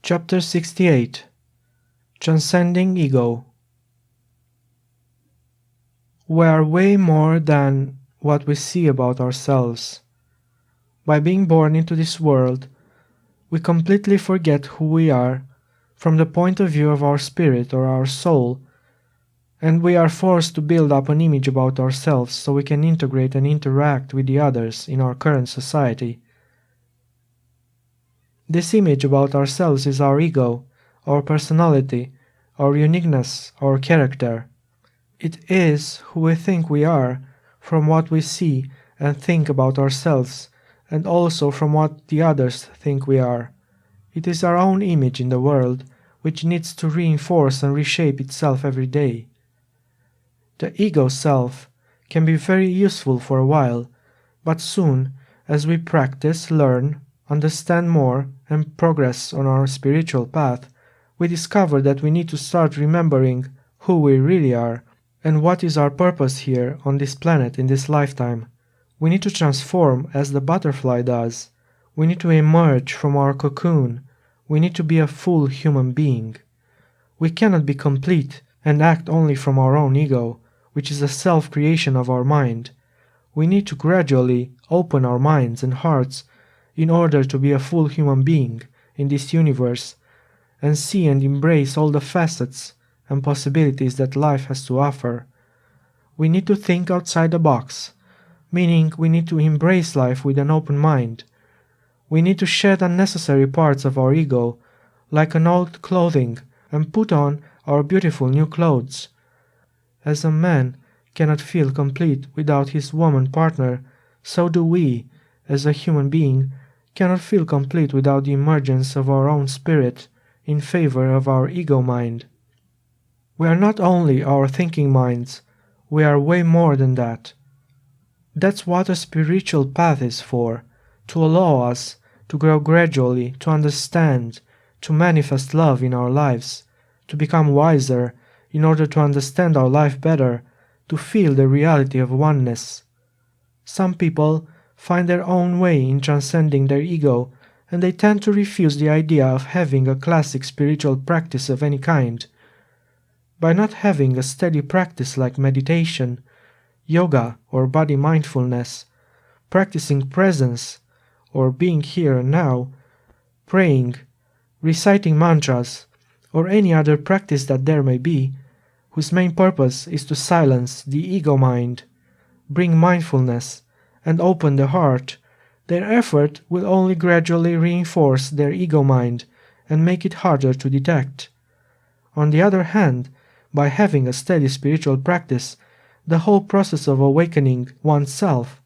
Chapter 68 Transcending Ego. We are way more than what we see about ourselves. By being born into this world, we completely forget who we are from the point of view of our spirit or our soul, and we are forced to build up an image about ourselves so we can integrate and interact with the others in our current society. This image about ourselves is our ego, our personality, our uniqueness, our character. It is who we think we are from what we see and think about ourselves, and also from what the others think we are. It is our own image in the world, which needs to reinforce and reshape itself every day. The ego self can be very useful for a while, but soon, as we practice, learn, understand more, and progress on our spiritual path, we discover that we need to start remembering who we really are and what is our purpose here on this planet in this lifetime. We need to transform as the butterfly does. We need to emerge from our cocoon. We need to be a full human being. We cannot be complete and act only from our own ego, which is a self-creation of our mind. We need to gradually open our minds and hearts in order to be a full human being in this universe and see and embrace all the facets and possibilities that life has to offer. We need to think outside the box, meaning we need to embrace life with an open mind. We need to shed unnecessary parts of our ego, like an old clothing, and put on our beautiful new clothes. As a man cannot feel complete without his woman partner, so do we, as a human being, cannot feel complete without the emergence of our own spirit in favor of our ego mind. We are not only our thinking minds, we are way more than that. That's what a spiritual path is for, to allow us to grow gradually, to understand, to manifest love in our lives, to become wiser in order to understand our life better, to feel the reality of oneness. Some people find their own way in transcending their ego, and they tend to refuse the idea of having a classic spiritual practice of any kind. By not having a steady practice like meditation, yoga or body mindfulness, practicing presence or being here and now, praying, reciting mantras, or any other practice that there may be, whose main purpose is to silence the ego mind, bring mindfulness, and open the heart, their effort will only gradually reinforce their ego mind and make it harder to detect. On the other hand, by having a steady spiritual practice, the whole process of awakening oneself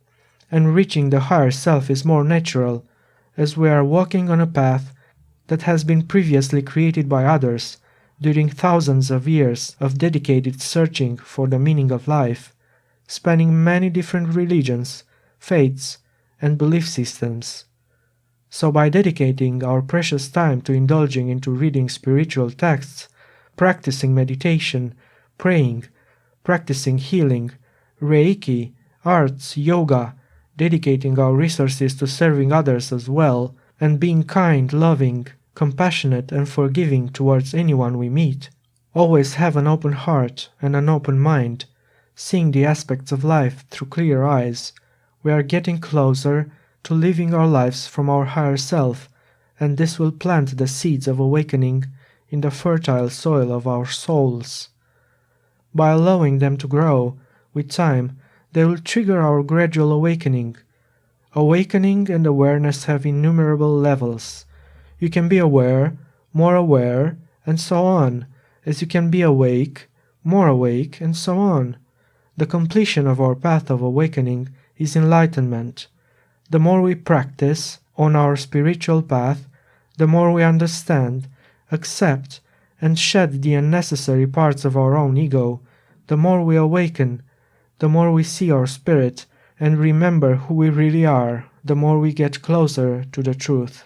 and reaching the higher self is more natural, as we are walking on a path that has been previously created by others during thousands of years of dedicated searching for the meaning of life, spanning many different religions, faiths, and belief systems. So by dedicating our precious time to indulging into reading spiritual texts, practicing meditation, praying, practicing healing, Reiki, arts, yoga, dedicating our resources to serving others as well, and being kind, loving, compassionate, and forgiving towards anyone we meet, always have an open heart and an open mind, seeing the aspects of life through clear eyes, we are getting closer to living our lives from our higher self, and this will plant the seeds of awakening in the fertile soil of our souls. By allowing them to grow, with time, they will trigger our gradual awakening. Awakening and awareness have innumerable levels. You can be aware, and so on, as you can be awake, more awake, and so on. The completion of our path of awakening is enlightenment. The more we practice on our spiritual path, the more we understand, accept, and shed the unnecessary parts of our own ego, the more we awaken, the more we see our spirit and remember who we really are, the more we get closer to the truth.